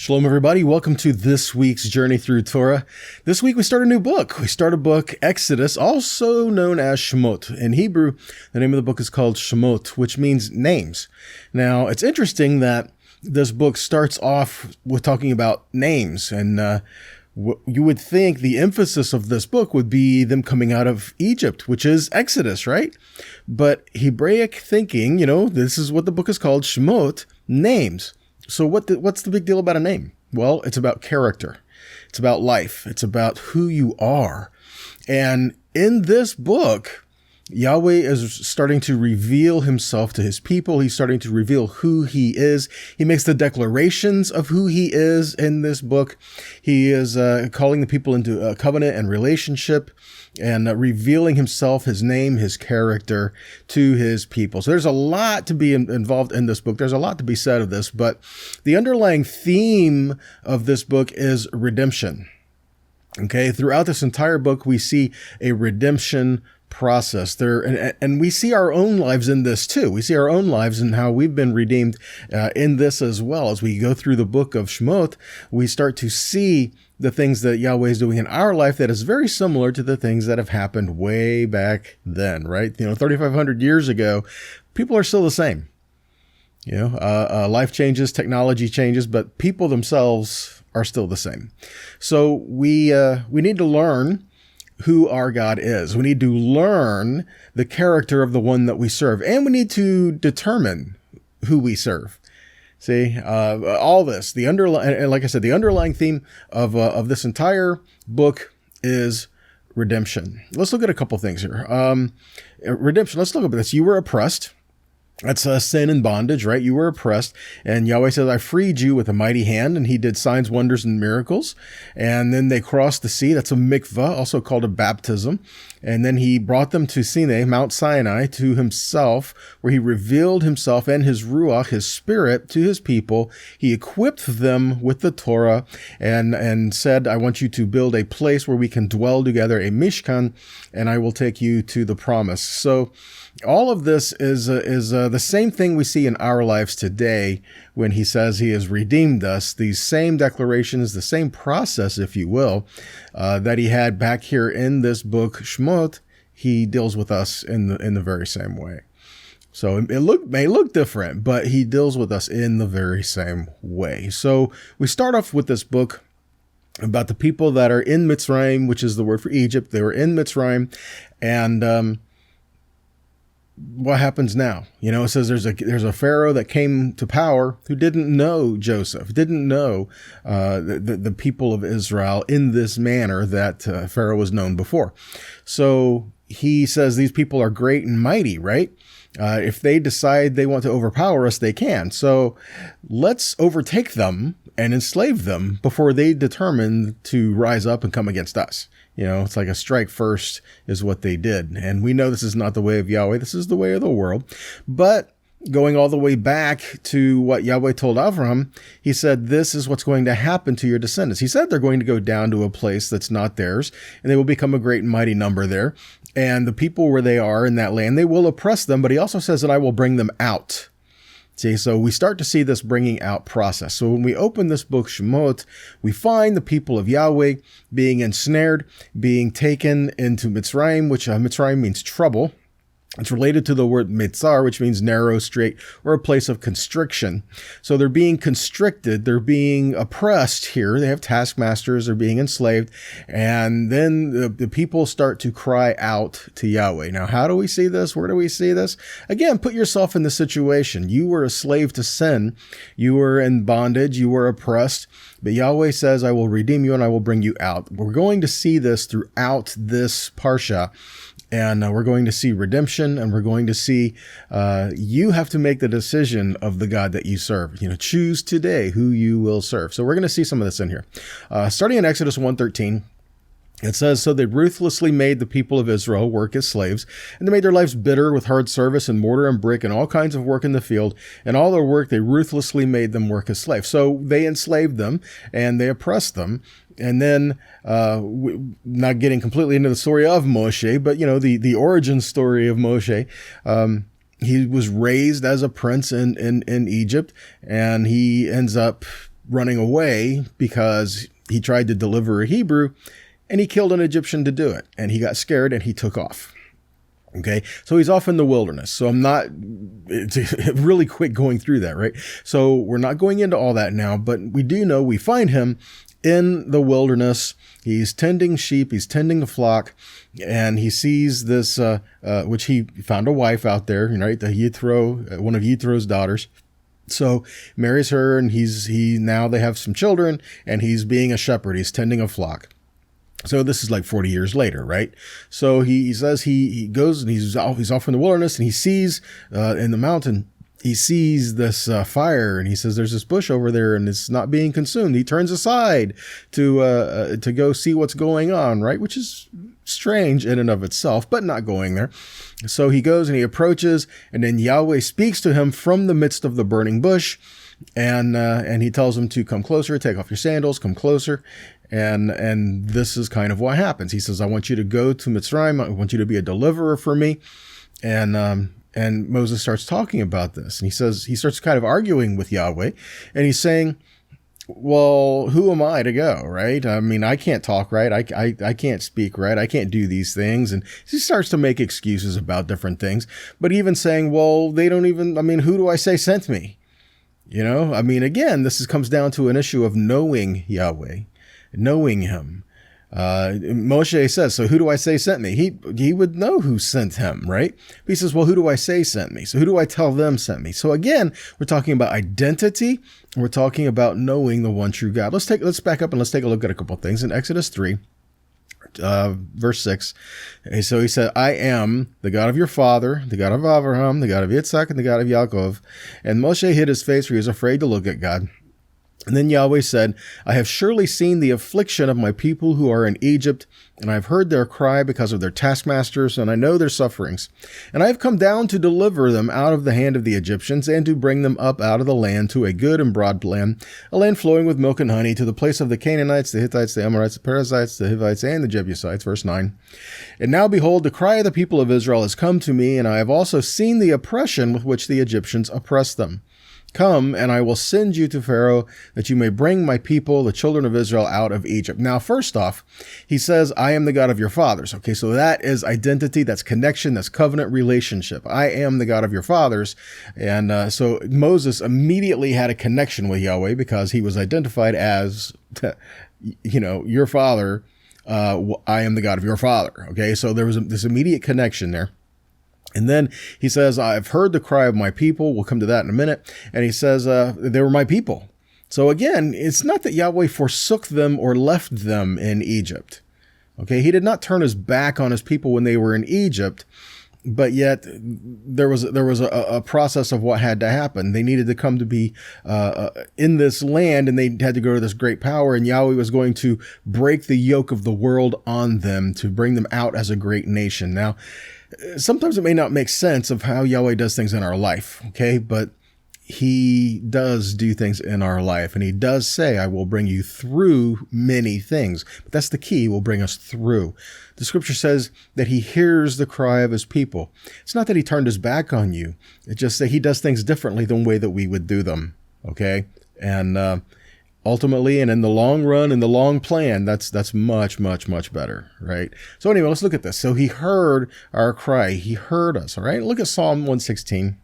Shalom, everybody. Welcome to this week's Journey Through Torah. This week, we start a new book. We start a book, Exodus, also known as Shmot. In Hebrew, the name of the book is called Shmot, which means names. Now, it's interesting that this book starts off with talking about names, and you would think the emphasis of this book would be them coming out of Egypt, which is Exodus, right? But Hebraic thinking, this is what the book is called, Shmot, names. So what's the big deal about a name? Well, it's about character. It's about life. It's about who you are. And in this book, Yahweh is starting to reveal himself to his people. He's starting to reveal who he is. He makes the declarations of who he is in this book. He is calling the people into a covenant and relationship and revealing himself, his name, his character to his people. So there's a lot to be involved in this book. There's a lot to be said of this, but the underlying theme of this book is redemption. Okay, throughout this entire book, we see a redemption process there, and we see our own lives in this too. We see our own lives and how we've been redeemed in this as well. As we go through the book of Shmot, we start to see the things that Yahweh is doing in our life that is very similar to the things that have happened way back then, right? 3,500 years ago, people are still the same. Life changes, technology changes, but people themselves are still the same. So we need to learn who our God is. We need to learn the character of the one that we serve, and we need to determine who we serve. See, all this, like I said, the underlying theme of this entire book is redemption. Let's look at a couple things here. Redemption. Let's look at this. You were oppressed. That's sin and bondage, right? You were oppressed, and Yahweh says, I freed you with a mighty hand, and he did signs, wonders, and miracles. And then they crossed the sea. That's a mikvah, also called a baptism. And then he brought them to Sinai, Mount Sinai, to himself, where he revealed himself and his Ruach, his spirit, to his people. He equipped them with the Torah and said, I want you to build a place where we can dwell together, a Mishkan, and I will take you to the promise. So all of this is the same thing we see in our lives today when he says he has redeemed us. These same declarations, the same process, if you will, that he had back here in this book, Shmot, he deals with us in the very same way. So it may look different, but he deals with us in the very same way. So we start off with this book about the people that are in Mitzrayim, which is the word for Egypt. They were in Mitzrayim, and what happens now? It says there's a Pharaoh that came to power who didn't know Joseph, didn't know the people of Israel in this manner that Pharaoh was known before. So he says these people are great and mighty, right? If they decide they want to overpower us, they can. So let's overtake them and enslave them before they determine to rise up and come against us. It's like a strike first is what they did. And we know this is not the way of Yahweh. This is the way of the world. But going all the way back to what Yahweh told Abraham, he said, this is what's going to happen to your descendants. He said they're going to go down to a place that's not theirs, and they will become a great and mighty number there. And the people where they are in that land, they will oppress them. But he also says that I will bring them out. See, so we start to see this bringing out process. So when we open this book, Shemot, we find the people of Yahweh being ensnared, being taken into Mitzrayim, which Mitzrayim means trouble. It's related to the word mitzar, which means narrow, straight, or a place of constriction. So they're being constricted. They're being oppressed here. They have taskmasters. They're being enslaved. And then the people start to cry out to Yahweh. Now, how do we see this? Where do we see this? Again, put yourself in the situation. You were a slave to sin. You were in bondage. You were oppressed. But Yahweh says, I will redeem you and I will bring you out. We're going to see this throughout this parsha. And we're going to see redemption, and we're going to see you have to make the decision of the God that you serve. Choose today who you will serve. So we're going to see some of this in here. Starting in Exodus 1:13, it says, so they ruthlessly made the people of Israel work as slaves, and they made their lives bitter with hard service and mortar and brick and all kinds of work in the field. And all their work, they ruthlessly made them work as slaves. So they enslaved them and they oppressed them. And then, not getting completely into the story of Moshe, but, the origin story of Moshe, he was raised as a prince in Egypt, and he ends up running away because he tried to deliver a Hebrew, and he killed an Egyptian to do it. And he got scared and he took off. Okay, so he's off in the wilderness. So it's really quick going through that, right? So we're not going into all that now, but we do know we find him in the wilderness. He's tending sheep, he's tending a flock, and he sees this, which he found a wife out there, right? The Yithro, one of Yithro's daughters. So marries her, and now they have some children, and he's being a shepherd. He's tending a flock. So this is like 40 years later, right? So he says he goes and he's off in the wilderness, and he sees in the mountain, he sees this fire, and he says there's this bush over there and it's not being consumed. He turns aside to go see what's going on, right? Which is strange in and of itself, but not going there. So he goes and he approaches, and then Yahweh speaks to him from the midst of the burning bush, and he tells him to come closer, take off your sandals, come closer. And this is kind of what happens. He says, I want you to go to Mitzrayim. I want you to be a deliverer for me. And Moses starts talking about this. And he starts kind of arguing with Yahweh. And he's saying, well, who am I to go, right? I mean, I can't talk right. I can't speak right. I can't do these things. And he starts to make excuses about different things. But even saying, well, who do I say sent me? I mean, again, comes down to an issue of knowing Yahweh. Knowing him. Moshe says, so who do I say sent me? He would know who sent him, right? He says, well, who do I say sent me? So who do I tell them sent me? So again, we're talking about identity. We're talking about knowing the one true God. Let's back up and let's take a look at a couple of things. In Exodus 3, verse 6. And so he said, I am the God of your father, the God of Abraham, the God of Yitzhak, and the God of Yaakov. And Moshe hid his face, for he was afraid to look at God. And then Yahweh said, I have surely seen the affliction of my people who are in Egypt, and I have heard their cry because of their taskmasters, and I know their sufferings. And I have come down to deliver them out of the hand of the Egyptians, and to bring them up out of the land to a good and broad land, a land flowing with milk and honey, to the place of the Canaanites, the Hittites, the Amorites, the Perizzites, the Hivites, and the Jebusites. Verse 9. And now behold, the cry of the people of Israel has come to me, and I have also seen the oppression with which the Egyptians oppress them. Come, and I will send you to Pharaoh, that you may bring my people, the children of Israel, out of Egypt. Now, first off, he says, I am the God of your fathers. Okay, so that is identity, that's connection, that's covenant relationship. I am the God of your fathers. And so Moses immediately had a connection with Yahweh because he was identified as, your father. I am the God of your father. Okay, so there was this immediate connection there. And then he says, I've heard the cry of my people. We'll come to that in a minute. And he says, they were my people. So again, it's not that Yahweh forsook them or left them in Egypt. Okay, he did not turn his back on his people when they were in Egypt, but yet there was a process of what had to happen. They needed to come to be in this land, and they had to go to this great power, and Yahweh was going to break the yoke of the world on them to bring them out as a great nation. Now, sometimes it may not make sense of how Yahweh does things in our life, okay? But he does do things in our life, and he does say, I will bring you through many things. But that's the key, he will bring us through. The scripture says that he hears the cry of his people. It's not that he turned his back on you. It's just that he does things differently than the way that we would do them, okay? And ultimately, and in the long run, in the long plan, that's much, much, much better, right? So anyway, let's look at this. So he heard our cry. He heard us, all right? Look at Psalm 116.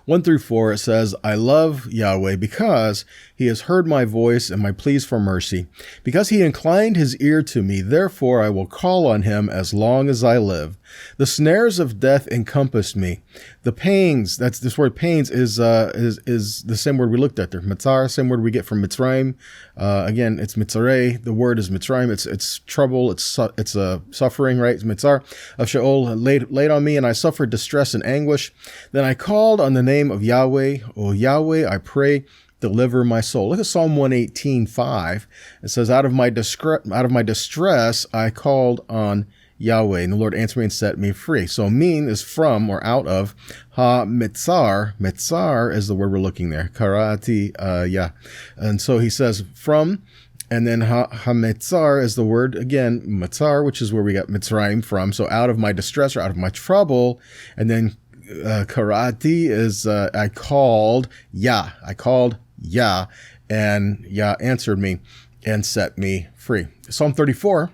1-4, it says, I love Yahweh because he has heard my voice and my pleas for mercy. Because he inclined his ear to me, therefore I will call on him as long as I live. The snares of death encompassed me. The pains, this word pains is the same word we looked at there. Mitzar, same word we get from Mitzrayim. Again, it's Mitzareh. The word is Mitzrayim. It's trouble. It's suffering, right? It's Mitzar of Sheol laid on me, and I suffered distress and anguish. Then I called on the name of Yahweh. O Yahweh, I pray, deliver my soul. Look at Psalm 118:5. It says, out of my distress, I called on Yahweh, and the Lord answered me and set me free. So min is from or out of. Ha-mitzar. Mitzar is the word we're looking there. Karati, yeah. And so he says from, and then ha-mitzar is the word, again, mitzar, which is where we got Mitzrayim from. So out of my distress or out of my trouble. And then karati is I called Yah. and Yah answered me and set me free. Psalm 34,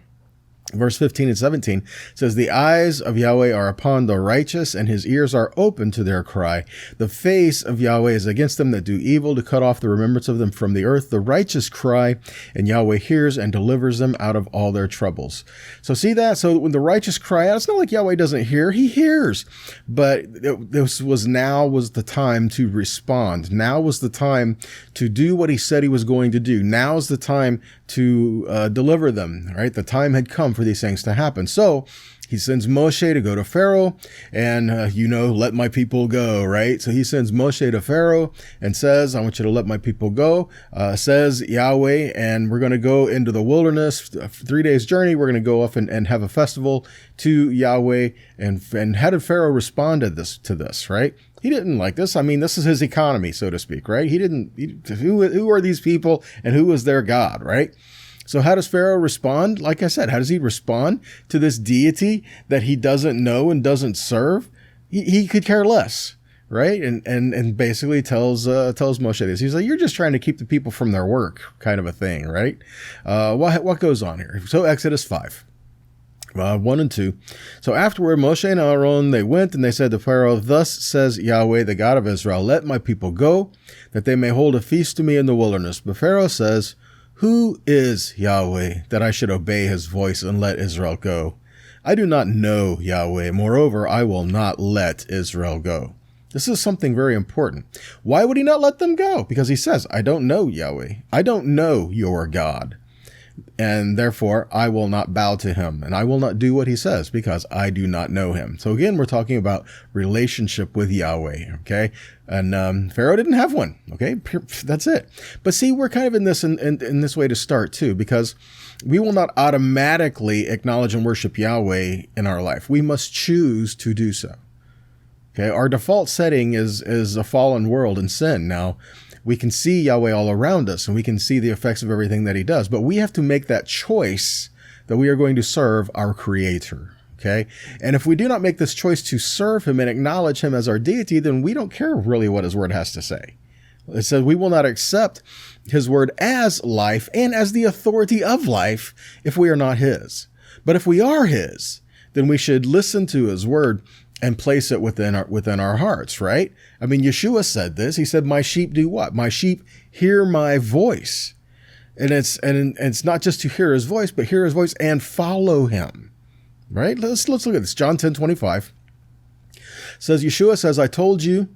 verse 15 and 17 says, the eyes of Yahweh are upon the righteous, and his ears are open to their cry. The face of Yahweh is against them that do evil, to cut off the remembrance of them from the earth. The righteous cry, and Yahweh hears and delivers them out of all their troubles. So see that? So when the righteous cry out, it's not like Yahweh doesn't hear. He hears. But now was the time to respond. Now was the time to do what he said he was going to do. Now's the time to deliver them, right? The time had come for these things to happen. So he sends Moshe to go to Pharaoh and, let my people go, right? So he sends Moshe to Pharaoh and says, I want you to let my people go, says Yahweh, and we're going to go into the wilderness, 3 days journey. We're going to go off and have a festival to Yahweh. And how did Pharaoh respond to this, right? He didn't like this. I mean, this is his economy, so to speak, right? Who are these people and who is their God, right? So how does Pharaoh respond? Like I said, how does he respond to this deity that he doesn't know and doesn't serve? He could care less, right? And basically tells Moshe this. He's like, you're just trying to keep the people from their work, kind of a thing, right? What goes on here? So Exodus 5. 1 and 2. So afterward, Moshe and Aaron, they went and they said to Pharaoh, thus says Yahweh, the God of Israel, let my people go, that they may hold a feast to me in the wilderness. But Pharaoh says, who is Yahweh, that I should obey his voice and let Israel go? I do not know Yahweh. Moreover, I will not let Israel go. This is something very important. Why would he not let them go? Because he says, I don't know Yahweh. I don't know your God. And therefore, I will not bow to him, and I will not do what he says, because I do not know him. So again, we're talking about relationship with Yahweh, okay? And Pharaoh didn't have one, okay? That's it. But see, we're kind of in this way to start too, because we will not automatically acknowledge and worship Yahweh in our life. We must choose to do so. Okay, our default setting is a fallen world and sin. Now, we can see Yahweh all around us, and we can see the effects of everything that he does. But we have to make that choice that we are going to serve our Creator, okay? And if we do not make this choice to serve him and acknowledge him as our deity, then we don't care really what his word has to say. It says we will not accept his word as life and as the authority of life if we are not his. But if we are his, then we should listen to his word and place it within our hearts, right? I mean, Yeshua said this. He said, my sheep do what? My sheep hear my voice. And it's not just to hear his voice, but hear his voice and follow him, right? Let's look at this. John 10:25 says, Yeshua says, I told you,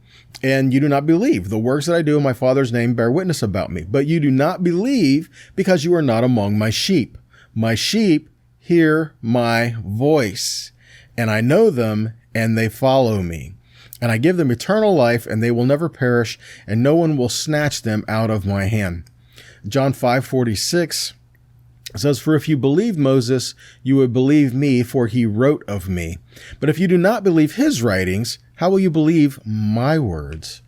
and you do not believe. The works that I do in my Father's name bear witness about me. But you do not believe because you are not among my sheep. My sheep hear my voice, and I know them, and they follow me. And I give them eternal life, and they will never perish, and no one will snatch them out of my hand. John 5:46 says, for if you believed Moses, you would believe me, for he wrote of me. But if you do not believe his writings, how will you believe my words?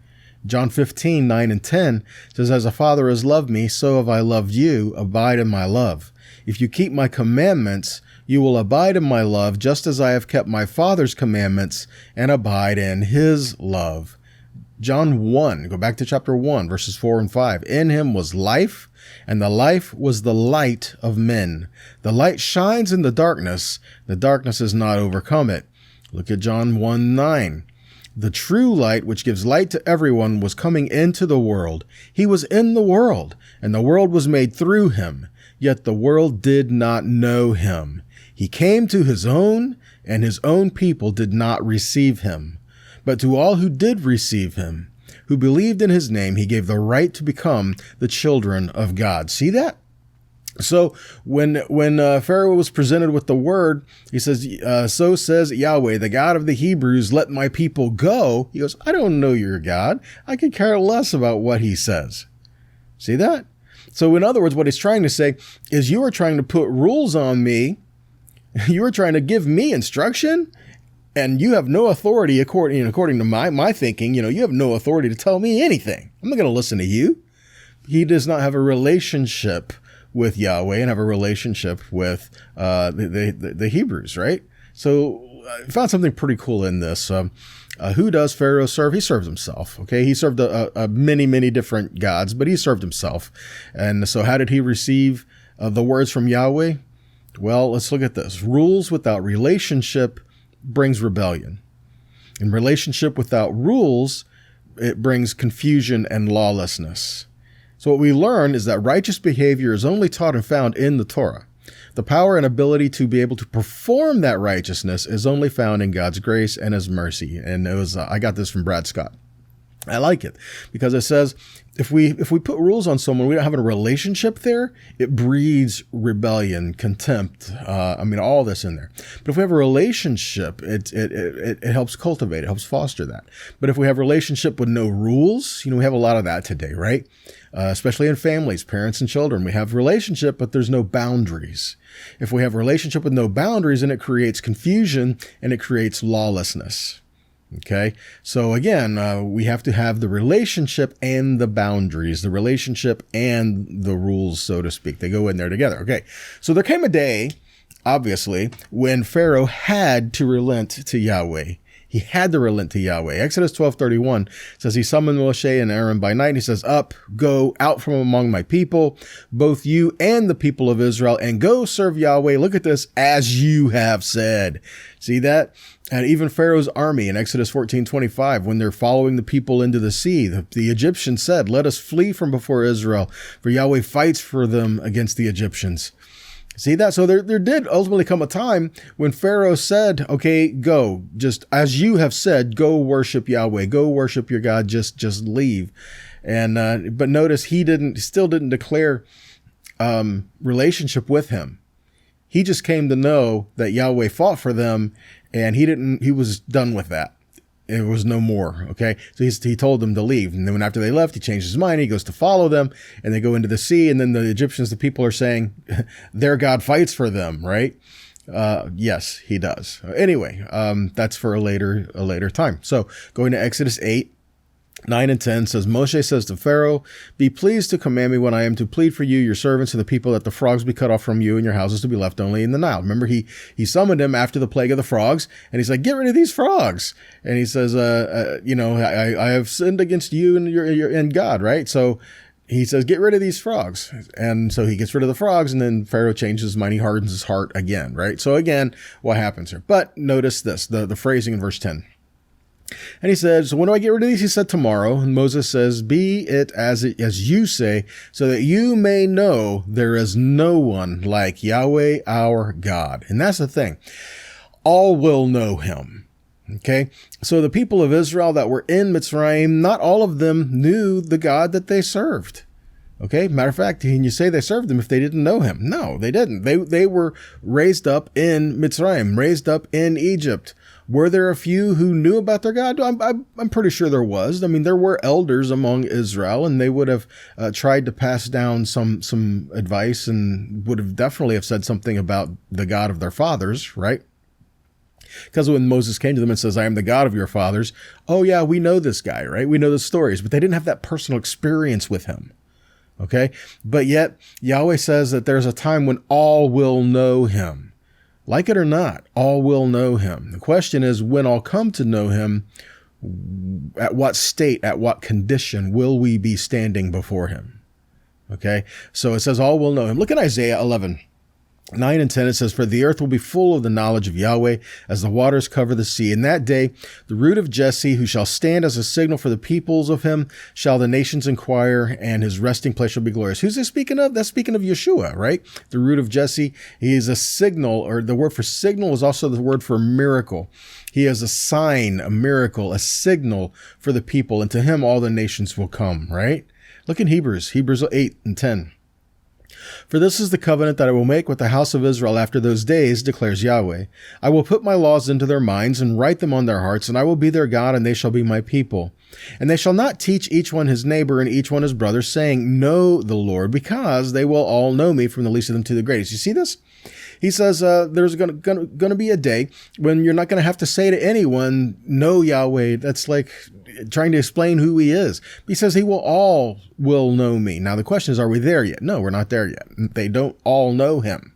John 15:9 and 10 says, as a Father has loved me, so have I loved you. Abide in my love. If you keep my commandments, you will abide in my love, just as I have kept my Father's commandments and abide in his love. John 1, go back to chapter 1, verses 4 and 5. In him was life, and the life was the light of men. The light shines in the darkness has not overcome it. Look at John 1:9. The true light, which gives light to everyone, was coming into the world. He was in the world, and the world was made through him, yet the world did not know him. He came to his own, and his own people did not receive him. But to all who did receive him, who believed in his name, he gave the right to become the children of God. See that? So when Pharaoh was presented with the word, he says, so says Yahweh, the God of the Hebrews, let my people go. He goes, I don't know your God. I could care less about what he says. See that? So in other words, what he's trying to say is you are trying to put rules on me. You are trying to give me instruction, and you have no authority according to my thinking. You have no authority to tell me anything. I'm not going to listen to you. He does not have a relationship with Yahweh and have a relationship with the Hebrews, right? So I found something pretty cool in this. Who does Pharaoh serve? He serves himself. Okay, he served many different gods, but he served himself. And so, how did he receive the words from Yahweh? Well, let's look at this. Rules without relationship brings rebellion. In relationship without rules, it brings confusion and lawlessness. So what we learn is that righteous behavior is only taught and found in the Torah. The power and ability to be able to perform that righteousness is only found in God's grace and His mercy. And it was I got this from Brad Scott. I like it because it says if we put rules on someone, we don't have a relationship there, it breeds rebellion, contempt. All this in there. But if we have a relationship, it helps cultivate, it helps foster that. But if we have a relationship with no rules, we have a lot of that today, right? Especially in families, parents and children, we have relationship, but there's no boundaries. If we have a relationship with no boundaries, then it creates confusion and it creates lawlessness. Okay, so again, we have to have the relationship and the boundaries, the relationship and the rules, so to speak. They go in there together. Okay, so there came a day, obviously, when Pharaoh had to relent to Yahweh. He had to relent to Yahweh. Exodus 12:31 says he summoned Moshe and Aaron by night. He says, "Up, go out from among my people, both you and the people of Israel, and go serve Yahweh." Look at this, as you have said. See that? And even Pharaoh's army in Exodus 14:25, when they're following the people into the sea, the Egyptians said, "Let us flee from before Israel, for Yahweh fights for them against the Egyptians." See that? So there did ultimately come a time when Pharaoh said, okay, go, just as you have said, go worship Yahweh, go worship your God, just leave. And, but notice he still didn't declare, relationship with him. He just came to know that Yahweh fought for them and he was done with that. It was no more. Okay. So he told them to leave. And then after they left, he changed his mind. He goes to follow them and they go into the sea. And then the Egyptians, the people are saying their God fights for them, right? Yes, he does. Anyway, that's for a later time. So going to Exodus 8:9 and 10 says, Moshe says to Pharaoh, "Be pleased to command me when I am to plead for you, your servants, and the people, that the frogs be cut off from you and your houses to be left only in the Nile." Remember, he summoned him after the plague of the frogs, and he's like, "Get rid of these frogs." And he says, I have sinned against you and God, right? So he says, "Get rid of these frogs." And so he gets rid of the frogs, and then Pharaoh changes his mind. He hardens his heart again, right? So again, what happens here? But notice this, the phrasing in verse 10. And he said, "So when do I get rid of these?" He said, "Tomorrow." And Moses says, "Be it as you say, so that you may know there is no one like Yahweh our God." And that's the thing. All will know him. Okay. So the people of Israel that were in Mitzrayim, not all of them knew the God that they served. Okay. Matter of fact, can you say they served him if they didn't know him? No, they didn't. They were raised up in Mitzrayim, raised up in Egypt. Were there a few who knew about their God? I'm pretty sure there was. I mean, there were elders among Israel, and they would have tried to pass down some advice and would have definitely have said something about the God of their fathers, right? Because when Moses came to them and says, "I am the God of your fathers," oh yeah, we know this guy, right? We know the stories, but they didn't have that personal experience with him. Okay. But yet Yahweh says that there's a time when all will know him. Like it or not, all will know him. The question is, when all come to know him, at what state, at what condition will we be standing before him? Okay. So it says all will know him. Look at Isaiah 11:9 and 10, it says, "For the earth will be full of the knowledge of Yahweh as the waters cover the sea. In that day, the root of Jesse, who shall stand as a signal for the peoples of him, shall the nations inquire, and his resting place shall be glorious." Who's this speaking of? That's speaking of Yeshua, right? The root of Jesse. He is a signal, or the word for signal is also the word for miracle. He is a sign, a miracle, a signal for the people, and to him all the nations will come, right? Look in Hebrews 8 and 10. "For this is the covenant that I will make with the house of Israel after those days, declares Yahweh. I will put my laws into their minds and write them on their hearts, and I will be their God, and they shall be my people. And they shall not teach each one his neighbor and each one his brother, saying, 'Know the Lord,' because they will all know me, from the least of them to the greatest." You see this? He says there's going to be a day when you're not going to have to say to anyone, "Know Yahweh." That's like trying to explain who he is. He says all will know me. Now the question is, are we there yet? No, we're not there yet. They don't all know him.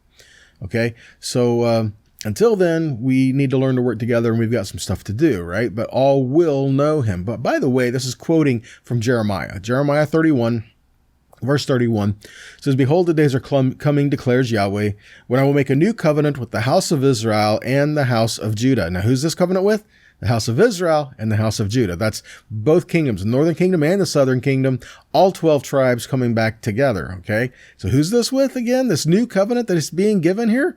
Okay. So Until then, we need to learn to work together, and we've got some stuff to do, right? But all will know him. But by the way, this is quoting from Jeremiah. Jeremiah 31, verse 31 says, "Behold, the days are coming, declares Yahweh, when I will make a new covenant with the house of Israel and the house of Judah." Now, who's this covenant with? The house of Israel and the house of Judah. That's both kingdoms, the northern kingdom and the southern kingdom, all 12 tribes coming back together, okay? So who's this with again? This new covenant that is being given here?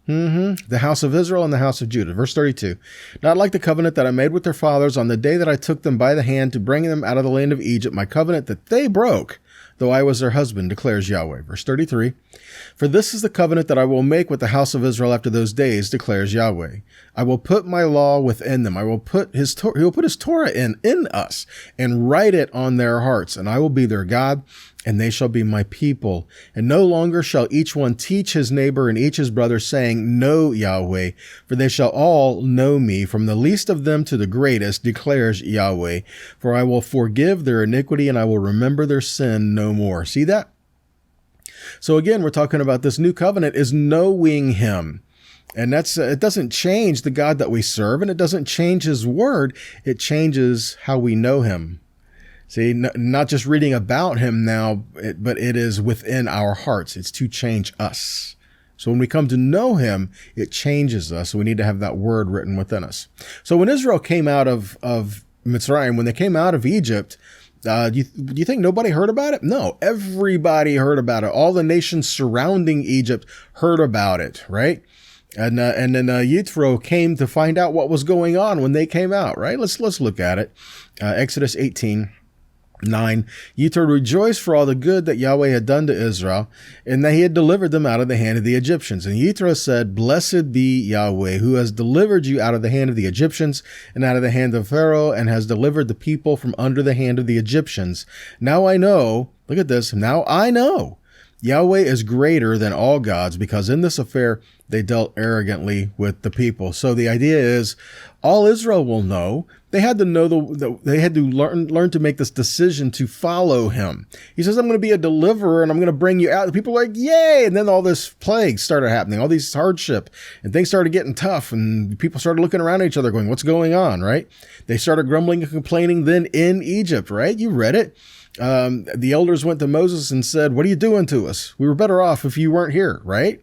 The house of Israel and the house of Judah. Verse 32, "Not like the covenant that I made with their fathers on the day that I took them by the hand to bring them out of the land of Egypt, my covenant that they broke, though I was their husband, declares Yahweh." Verse 33, "For this is the covenant that I will make with the house of Israel after those days, declares Yahweh. I will put my law within them. He will put his Torah in us and write it on their hearts. And I will be their God, and they shall be my people. And no longer shall each one teach his neighbor and each his brother, saying, Know Yahweh, for they shall all know me, from the least of them to the greatest, declares Yahweh. For I will forgive their iniquity, and I will remember their sin no more." See that? So again, we're talking about this new covenant is knowing him. And it doesn't change the God that we serve, and it doesn't change his word. It changes how we know him. See, not just reading about him now, but it is within our hearts. It's to change us. So when we come to know him, it changes us. So we need to have that word written within us. So when Israel came out of Mitzrayim, when they came out of Egypt, do you think nobody heard about it? No, everybody heard about it. All the nations surrounding Egypt heard about it, right? And then Yitro came to find out what was going on when they came out, right? Let's look at it. Exodus 18. 9, Yitro rejoiced for all the good that Yahweh had done to Israel, and that he had delivered them out of the hand of the Egyptians. And Yitro said, "Blessed be Yahweh, who has delivered you out of the hand of the Egyptians, and out of the hand of Pharaoh, and has delivered the people from under the hand of the Egyptians. Now I know," look at this, "now I know Yahweh is greater than all gods, because in this affair they dealt arrogantly with the people." So the idea is, all Israel will know. They had to know they had to learn to make this decision to follow him. He says, "I'm going to be a deliverer, and I'm going to bring you out." The people are like, "Yay!" And then all this plague started happening, all these hardship, and things started getting tough, and people started looking around at each other, going, "What's going on?" Right? They started grumbling and complaining. Then in Egypt, right? You read it. The elders went to Moses and said, "What are you doing to us? We were better off if you weren't here," right?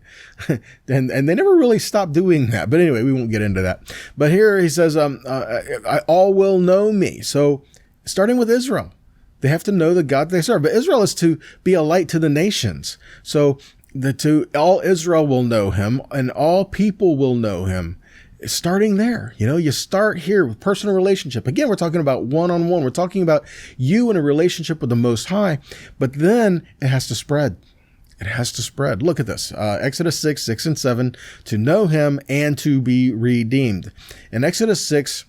and they never really stopped doing that. But anyway, we won't get into that. But here he says, "All will know me." So starting with Israel, they have to know the God they serve. But Israel is to be a light to the nations. So all Israel will know him, and all people will know him. Starting there, you start here with personal relationship. Again, we're talking about one-on-one. We're talking about you in a relationship with the Most High, but then it has to spread. It has to spread. Look at this. Exodus 6 and 7, to know him and to be redeemed. In Exodus 6,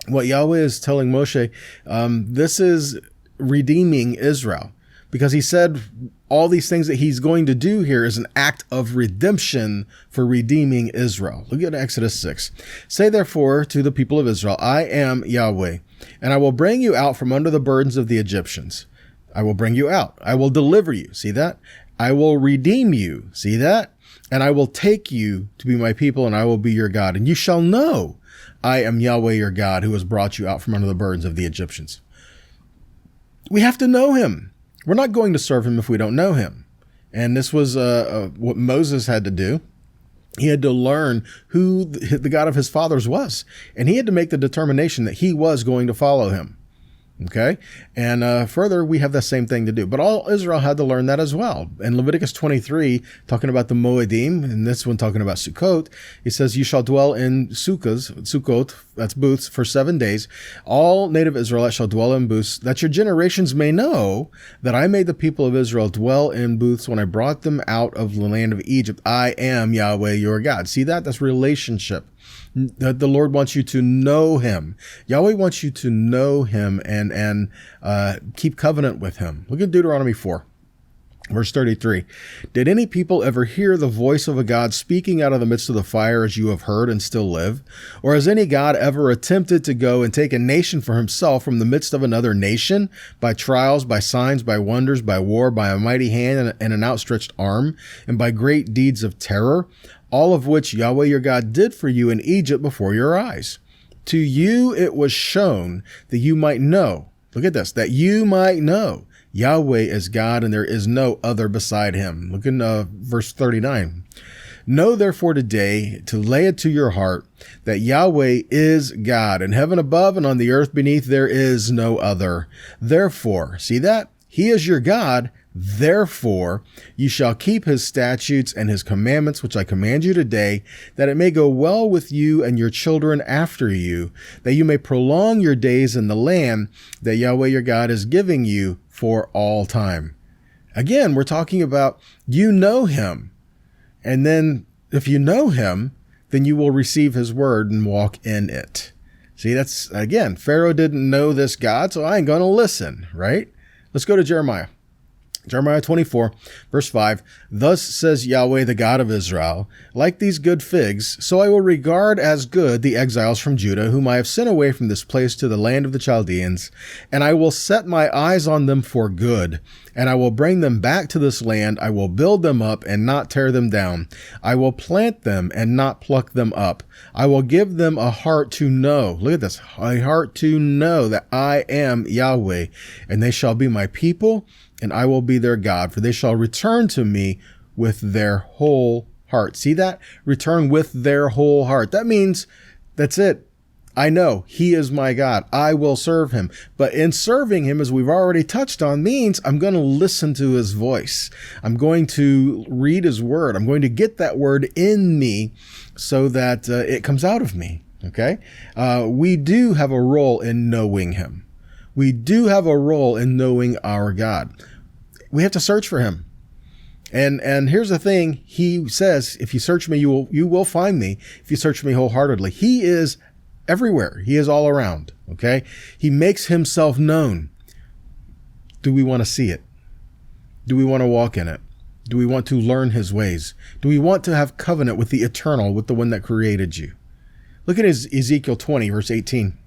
what Yahweh is telling Moshe, this is redeeming Israel, because he said all these things that he's going to do here is an act of redemption for redeeming Israel. Look at Exodus 6. "Say therefore to the people of Israel, I am Yahweh, and I will bring you out from under the burdens of the Egyptians. I will bring you out. I will deliver you." See that? "I will redeem you." See that? "And I will take you to be my people, and I will be your God. And you shall know I am Yahweh your God, who has brought you out from under the burdens of the Egyptians." We have to know him. We're not going to serve him if we don't know him. And this was what Moses had to do. He had to learn who the God of his fathers was. And he had to make the determination that he was going to follow him. Okay. And further, we have the same thing to do. But all Israel had to learn that as well. In Leviticus 23, talking about the Moedim, and this one talking about Sukkot, it says, "You shall dwell in Sukkot, that's booths, for 7 days. All native Israelites shall dwell in booths, that your generations may know that I made the people of Israel dwell in booths when I brought them out of the land of Egypt. I am Yahweh your God." See that? That's relationship. The Lord wants you to know him. Yahweh wants you to know him and keep covenant with him. Look at Deuteronomy 4, verse 33. "Did any people ever hear the voice of a God speaking out of the midst of the fire as you have heard and still live? Or has any God ever attempted to go and take a nation for himself from the midst of another nation, by trials, by signs, by wonders, by war, by a mighty hand and an outstretched arm, and by great deeds of terror? all of which Yahweh your God did for you in Egypt before your eyes. To you it was shown that you might know, look at this, that you might know Yahweh is God and there is no other beside him. Look in verse 39. Know therefore today to lay it to your heart that Yahweh is God, in heaven above and on the earth beneath there is no other. Therefore, see that? He is your God. Therefore, you shall keep his statutes and his commandments, which I command you today, that it may go well with you and your children after you, that you may prolong your days in the land that Yahweh your God is giving you for all time. Again, we're talking about you know him. And then if you know him, then you will receive his word and walk in it. See, that's, again, Pharaoh didn't know this God, so I ain't going to listen, right? Let's go to Jeremiah. Jeremiah 24, verse 5, thus says Yahweh, the God of Israel, like these good figs, so I will regard as good the exiles from Judah, whom I have sent away from this place to the land of the Chaldeans, and I will set my eyes on them for good, and I will bring them back to this land. I will build them up and not tear them down. I will plant them and not pluck them up. I will give them a heart to know, look at this, a heart to know that I am Yahweh, and they shall be my people, and I will be their God, for they shall return to me with their whole heart. See that? Return with their whole heart. That means that's it. I know he is my God. I will serve him. But in serving him, as we've already touched on, means I'm going to listen to his voice. I'm going to read his word. I'm going to get that word in me so that it comes out of me. Okay? We do have a role in knowing him. We do have a role in knowing our God. We have to search for him. And here's the thing. He says, if you search me, you will find me. If you search me wholeheartedly, he is everywhere. He is all around. Okay. He makes himself known. Do we want to see it? Do we want to walk in it? Do we want to learn his ways? Do we want to have covenant with the eternal, with the one that created you? Look at Ezekiel 20, verse 18.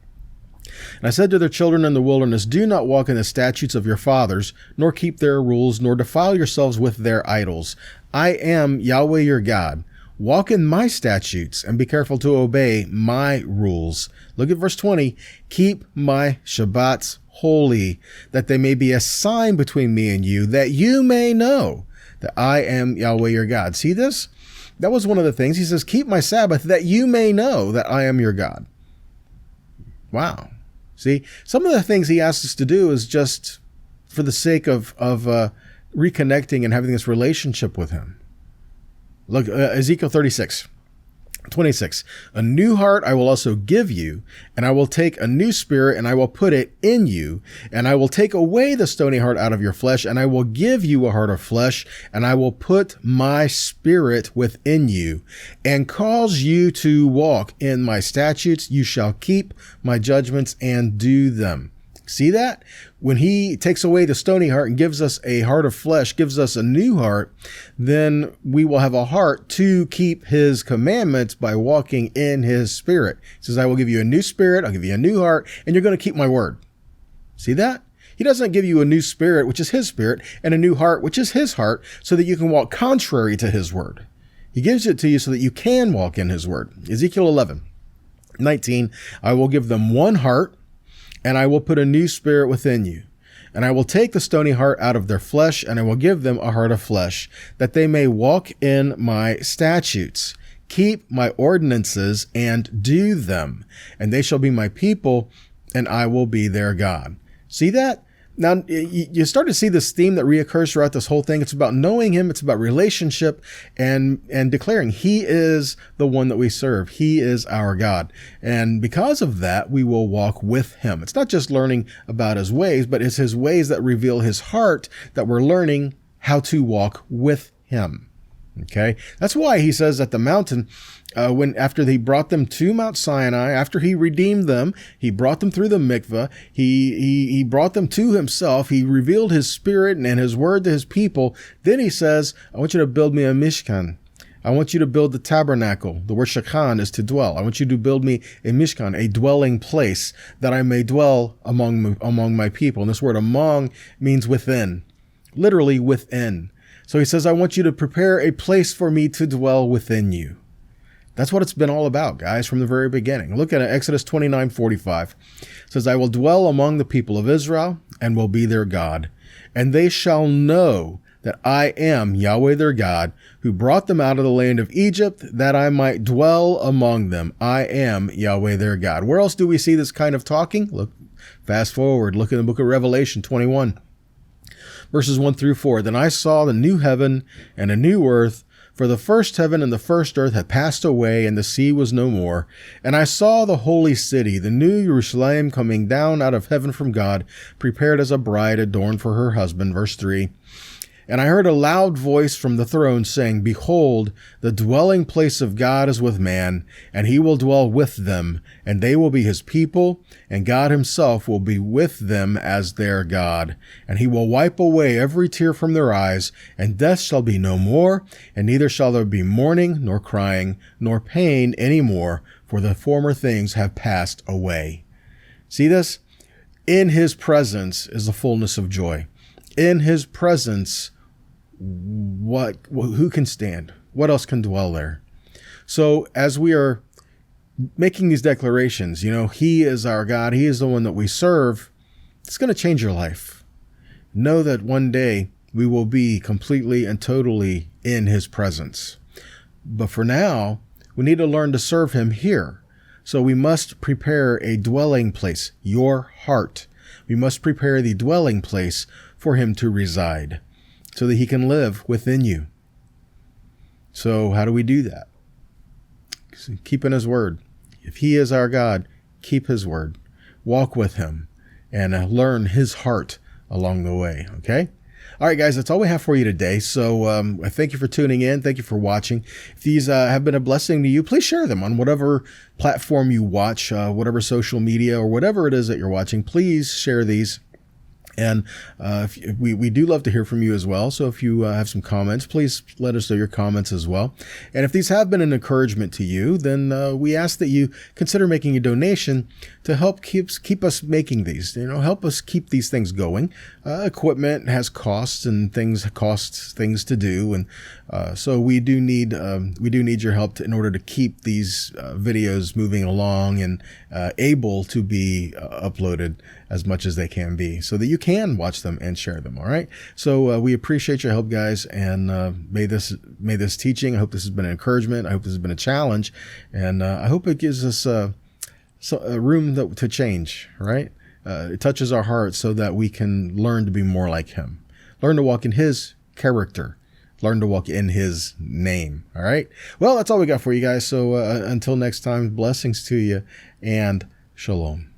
And I said to their children in the wilderness, do not walk in the statutes of your fathers, nor keep their rules, nor defile yourselves with their idols. I am Yahweh your God. Walk in my statutes and be careful to obey my rules. Look at verse 20. Keep my Shabbats holy, that they may be a sign between me and you, that you may know that I am Yahweh your God. See this? That was one of the things. He says, keep my Sabbath, that you may know that I am your God. Wow. See, some of the things he asks us to do is just for the sake of reconnecting and having this relationship with him. Look, Ezekiel 36, 26. A new heart I will also give you, and I will take a new spirit, and I will put it in you, and I will take away the stony heart out of your flesh, and I will give you a heart of flesh, and I will put my spirit within you, and cause you to walk in my statutes. You shall keep my judgments and do them. See that? When he takes away the stony heart and gives us a heart of flesh, gives us a new heart, then we will have a heart to keep his commandments by walking in his spirit. He says, I will give you a new spirit, I'll give you a new heart, and you're going to keep my word. See that? He doesn't give you a new spirit, which is his spirit, and a new heart, which is his heart, so that you can walk contrary to his word. He gives it to you so that you can walk in his word. Ezekiel 11, 19, I will give them one heart, and I will put a new spirit within you. And I will take the stony heart out of their flesh, and I will give them a heart of flesh, that they may walk in my statutes, keep my ordinances, and do them. And they shall be my people, and I will be their God. See that? Now, you start to see this theme that reoccurs throughout this whole thing. It's about knowing him. It's about relationship and declaring he is the one that we serve. He is our God. And because of that, we will walk with him. It's not just learning about his ways, but it's his ways that reveal his heart that we're learning how to walk with him. Okay. That's why he says at the mountain, after he brought them to Mount Sinai, after he redeemed them, he brought them through the mikveh, he brought them to himself, he revealed his spirit and his word to his people. Then he says, I want you to build me a mishkan. I want you to build the tabernacle. The word shakan is to dwell. I want you to build me a mishkan, a dwelling place, that I may dwell among my people. And this word among means within, literally within. So he says, I want you to prepare a place for me to dwell within you. That's what it's been all about, guys, from the very beginning. Look at it, Exodus 29:45. It says, I will dwell among the people of Israel and will be their God. And they shall know that I am Yahweh their God, who brought them out of the land of Egypt, that I might dwell among them. I am Yahweh their God. Where else do we see this kind of talking? Look, fast forward. Look in the book of Revelation 21, verses 1 through 4. Then I saw the new heaven and a new earth, for the first heaven and the first earth had passed away, and the sea was no more. And I saw the holy city, the new Jerusalem, coming down out of heaven from God, prepared as a bride adorned for her husband. Verse 3. And I heard a loud voice from the throne saying, Behold, the dwelling place of God is with man, and he will dwell with them, and they will be his people, and God himself will be with them as their God. And he will wipe away every tear from their eyes, and death shall be no more, and neither shall there be mourning, nor crying, nor pain any more, for the former things have passed away. See this? In his presence is the fullness of joy. In his presence, who can stand? What else can dwell there? So as we are making these declarations, he is our God. He is the one that we serve. It's going to change your life. Know that one day we will be completely and totally in his presence. But for now, we need to learn to serve him here. So we must prepare a dwelling place, your heart. We must prepare the dwelling place for him to reside, so that he can live within you. So how do we do that? Keeping his word. If he is our God, keep his word. Walk with him and learn his heart along the way, okay? All right, guys, that's all we have for you today. So I thank you for tuning in. Thank you for watching. If these have been a blessing to you, please share them on whatever platform you watch, whatever social media or whatever it is that you're watching. Please share these. And we do love to hear from you as well. So if you have some comments, please let us know your comments as well. And if these have been an encouragement to you, then we ask that you consider making a donation to help keep us making these. Help us keep these things going. Equipment has costs, and costs things to do, and so we do need your help in order to keep these videos moving along and able to be uploaded as much as they can be, so that you can watch them and share them. All right. So we appreciate your help, guys, and may this teaching. I hope this has been an encouragement. I hope this has been a challenge, and I hope it gives us a room to change. Right. It touches our hearts so that we can learn to be more like him, learn to walk in his character, learn to walk in his name. All right. Well, that's all we got for you guys. So until next time, blessings to you and shalom.